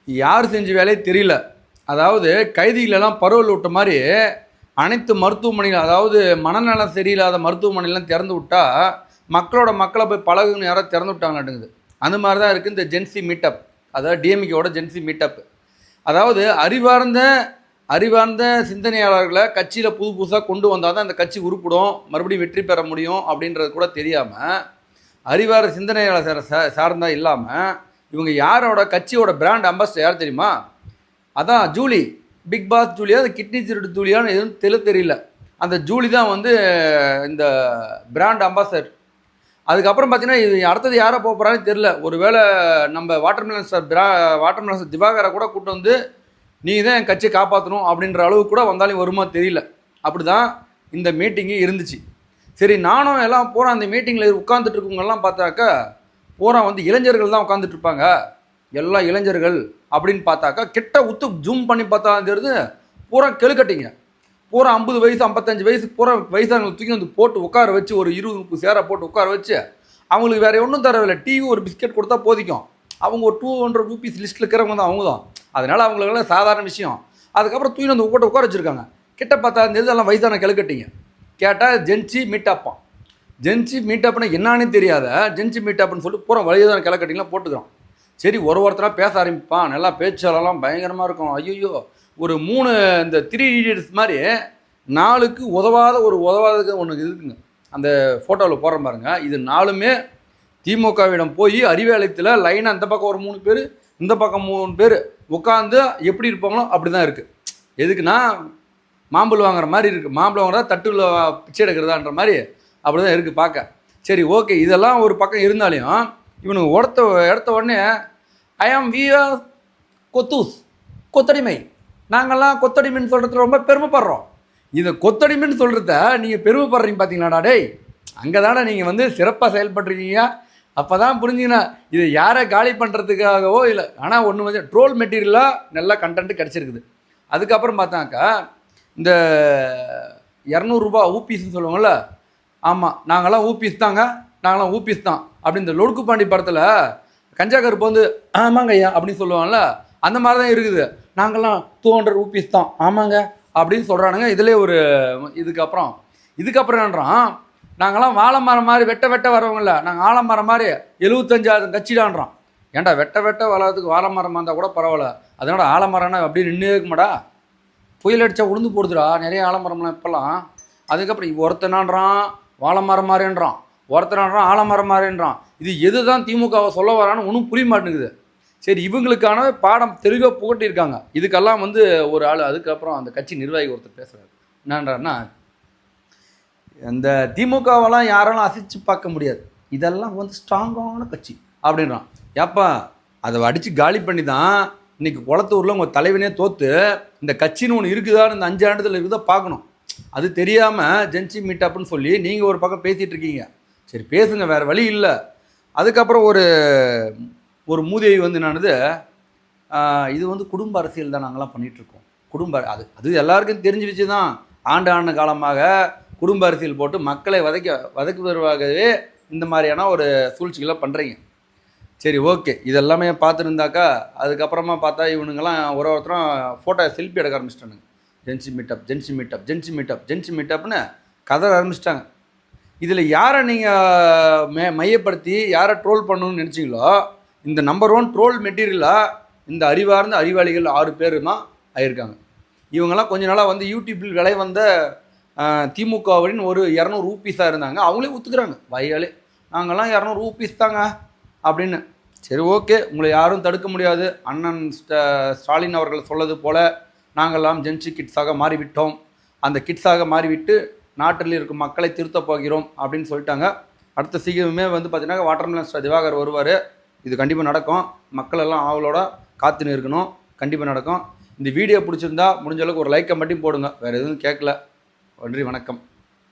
யார் செஞ்ச வேலையே தெரியல. அதாவது கைதிகளெல்லாம் பரோல் விட்ட மாதிரி அனைத்து மருத்துவமனைகள், அதாவது மனநலம் சரியில்லாத மருத்துவமனைலாம் திறந்து விட்டா மக்களை போய் பழகுன்னு யாரோ திறந்து விட்டாங்களாட்டுங்குது. அந்த மாதிரி தான் இருக்குது இந்த ஜென்சி மீட்டப், அதாவது டிஎம்கேவோட ஜென்சி மீட்டப். அதாவது அறிவார்ந்த சிந்தனையாளர்களை கட்சியில் புதுசாக கொண்டு வந்தால் தான் அந்த கட்சி உருப்பிடும், மறுபடியும் வெற்றி பெற முடியும் அப்படின்றது கூட தெரியாமல், அறிவார்ந்த சிந்தனையாளர் சார்ந்தா இல்லாமல் இவங்க யாரோட கட்சியோட பிராண்ட் அம்பாசிடர் யார் தெரியுமா? அதான் ஜூலி, பிக் பாஸ் ஜூலியா, அது கிட்னி திருட்டு ஜூலியான்னு எதுவும் தெரியல. அந்த ஜூலி தான் வந்து இந்த பிராண்ட் அம்பாசிடர். அதுக்கப்புறம் பார்த்தீங்கன்னா இது அடுத்தது யாரை போக போகிறான்னு தெரில. ஒருவேளை நம்ம வாட்டர்மெலன் ஸ்டார் திவாகரை கூட கூட்டு வந்து நீங்கள் தான் என் கட்சியை காப்பாற்றணும் அப்படின்ற அளவுக்கு கூட வந்தாலும் வருமா தெரியல. அப்படி தான் இந்த மீட்டிங்கு இருந்துச்சு. சரி, நானும் எல்லாம் போகிறேன். அந்த மீட்டிங்கில் உட்காந்துட்டு இருக்கவங்கெல்லாம் பார்த்தாக்கா பூரா வந்து இளைஞர்கள் தான் உட்காந்துட்டு இருப்பாங்க, எல்லா இளைஞர்கள் அப்படின்னு பார்த்தாக்கா கிட்ட உத்து ஜூம் பண்ணி பார்த்தா தெரியுது பூரா கெழுக்கட்டிங்க. பூரா 50 வயசு 55 வயசு பூரா வயசானவங்களை தூக்கி வந்து போட்டு உட்கார வச்சு ஒரு 20-30 சேரை போட்டு உட்கார வச்சு அவங்களுக்கு வேறு ஒன்றும் தரவில்லை. டிவி ஒரு பிஸ்கெட் கொடுத்தா போதிக்கும். அவங்க ஒரு 200 ரூபீஸ் லிஸ்ட்டில் இருக்கிறவங்க தான் அவங்க தான். அதனால் அவங்களுக்கெல்லாம் சாதாரண விஷயம். அதுக்கப்புறம் தூக்கி வந்து போட்டு உட்கார வச்சுருக்காங்க. கிட்ட பார்த்தா தெரியுது எல்லாம் வயசான கெழுக்கட்டிங்க. கேட்டால் ஜென்சி மீட்டப்பான். ஜென்சி மீட்டப்னா என்னானே தெரியாத ஜென்சி மீட்டப்னு சொல்லிட்டு பூரா வயதான கிளக்கட்டிங்கலாம் போட்டுக்கிறோம். சரி, ஒருத்தராக பேச ஆரம்பிப்பான். நல்லா பேச்சாலெல்லாம் பயங்கரமாக இருக்கும். ஐயோ, ஒரு 3 இந்த 3 idiots மாதிரி 4க்கு உதவாதது ஒன்று இருக்குங்க. அந்த ஃபோட்டோவில் போடுற பாருங்க. இது 4மே திமுகவிடம் போய் அறிவாலயத்தில் லைனாக அந்த பக்கம் ஒரு 3 பேர், இந்த பக்கம் 3 பேர் உட்காந்து எப்படி இருப்பாங்களோ அப்படி தான் இருக்குது. எதுக்குன்னா மாம்பழம் வாங்குற மாதிரி இருக்குது. மாம்பழம் வாங்குறதா தட்டுல பிச்சை எடுக்கிறதான்ற மாதிரி அப்படி தான் இருக்குது பார்க்க. சரி, ஓகே, இதெல்லாம் ஒரு பக்கம் இருந்தாலையும் இவனுக்கு எடுத்த உடனே கொத்தடிமை, நாங்கள்லாம் கொத்தடிமைன்னு சொல்கிறது ரொம்ப பெருமைப்படுறோம். இதை கொத்தடிமைன்னு சொல்கிறத நீங்கள் பெருமைப்படுறீங்க பார்த்தீங்களாடா டேய். அங்கே தானே நீங்கள் வந்து சிறப்பாக செயல்படுறீங்க. அப்போ தான் புரிஞ்சுங்கன்னா இது யாரை காலி பண்ணுறதுக்காகவோ இல்லை. ஆனால் ஒன்று வந்து ட்ரோல் மெட்டீரியலாக நல்லா கண்டென்ட்டு கிடச்சிருக்குது. அதுக்கப்புறம் பார்த்தாக்கா இந்த 200 ரூபா ஊபிஸ்ன்னு சொல்லுவாங்கள்ல, ஆமாம் நாங்களாம் ஊபிஸ் தாங்க, நாங்களாம் ஊபிஸ் தான் அப்படின்னு இந்த லொடுக்கு பாண்டி படத்தில் கஞ்சா கருப்பு வந்து ஆமாங்க ஐயா அப்படின்னு சொல்லுவாங்கள்ல, அந்த மாதிரி தான் இருக்குது. நாங்கள்லாம் 200 ரூபீஸ் தான் ஆமாங்க அப்படின்னு சொல்கிறானுங்க. இதிலே ஒரு இதுக்கப்புறம் என்னன்றான், நாங்களாம் வாழை மரம் மாதிரி வெட்ட வரவங்கள, நாங்கள் ஆலமரம் மாதிரி 75,000 கட்சிடான்றான். ஏன்டா வெட்ட வளர்றதுக்கு வாழை மரமாக இருந்தால் கூட பரவாயில்ல, அதனோட ஆலமரம்னா அப்படி நின்று இருக்குமாடா? புயல் அடித்தா உளுந்து போடுதுடா நிறைய ஆலமரம்லாம் இப்போல்லாம். அதுக்கப்புறம் ஒருத்தனான்றான் வாழை மரம் மாதிரின்றான், ஒருத்தனான்றான் ஆலமரம் மாதிரின்றான். இது எது தான் திமுகவை சொல்ல வரான்னு ஒன்றும் புரிய மாட்டேங்குது. சரி, இவங்களுக்கான பாடம் தெளிவாக புகட்டியிருக்காங்க. இதுக்கெல்லாம் வந்து ஒரு ஆள் அதுக்கப்புறம் அந்த கட்சி நிர்வாகி ஒருத்தர் பேசுகிறார். என்னன்றாருன்னா, இந்த திமுகவெல்லாம் யாராலும் அசைச்சு பார்க்க முடியாது, இதெல்லாம் வந்து ஸ்ட்ராங்கான கட்சி அப்படின்றான். ஏப்பா, அதை அடித்து காலி பண்ணி தான் இன்றைக்கி குளத்தூரில் உங்கள் தலைவனே தோற்று இந்த கட்சின்னு ஒன்று இருக்குதான்னு இந்த 5 ஆண்டுகள் இருக்குதா பார்க்கணும். அது தெரியாமல் ஜென்சி மீட்டப்னு சொல்லி நீங்கள் ஒரு பக்கம் பேசிகிட்டு இருக்கீங்க. சரி பேசுங்க, வேறு வழி இல்லை. அதுக்கப்புறம் ஒரு மூதேவி வந்து என்னானது, இது வந்து குடும்ப அரசியல் தான் நாங்களாம் பண்ணிகிட்ருக்கோம். அது எல்லாருக்கும் தெரிஞ்சு வச்சு தான் ஆண்டு காலமாக குடும்ப அரசியல் போட்டு மக்களை வதக்குவதாகவே இந்த மாதிரியான ஒரு சூழ்ச்சிகளை பண்ணுறீங்க. சரி, ஓகே, இதெல்லாமே பார்த்துருந்தாக்கா அதுக்கப்புறமா பார்த்தா இவனுங்கெல்லாம் ஒருத்தரும் ஃபோட்டோ செல்ஃபி எடுக்க ஆரம்பிச்சிட்டானுங்க. ஜென்சி மீட்டப்னு கதை ஆரம்பிச்சிட்டாங்க. இதில் யாரை நீங்கள் மையப்படுத்தி யாரை ட்ரோல் பண்ணணும்னு நினச்சிங்களோ, இந்த நம்பர் 1 ட்ரோல் மெட்டீரியலாக இந்த அறிவாளிகள் 6 பேருமா ஆகியிருக்காங்க. இவங்கெல்லாம் கொஞ்ச நாளாக வந்து யூடியூப்பில் விலை வந்த திமுகவின் ஒரு 200 ரூபீஸாக இருந்தாங்க. அவங்களே ஒத்துக்கிறாங்க வயலே, நாங்கள்லாம் 200 ரூபீஸ் தாங்க அப்படின்னு. சரி, ஓகே, உங்களை யாரும் தடுக்க முடியாது. அண்ணன் ஸ்டாலின் அவர்கள் சொல்லது போல் நாங்கள்லாம் ஜென்சி கிட்ஸாக மாறிவிட்டோம், அந்த கிட்ஸாக மாறிவிட்டு நாட்டில் இருக்கும் மக்களை திருத்தப் போகிறோம் அப்படின்னு சொல்லிட்டாங்க. அடுத்த சீக்கிரமே வந்து பார்த்தீங்கன்னா வாட்டர்மெலன் ஸ்டார் திவாகர் வருவார். இது கண்டிப்பாக நடக்கும். மக்கள் எல்லாம் ஆவலோட காத்துன்னு இருக்கணும். கண்டிப்பாக நடக்கும். இந்த வீடியோ பிடிச்சிருந்தா முடிஞ்ச அளவுக்கு ஒரு லைக்கை மட்டும் போடுங்க. வேறு எதுவும் கேட்கல. நன்றி, வணக்கம்.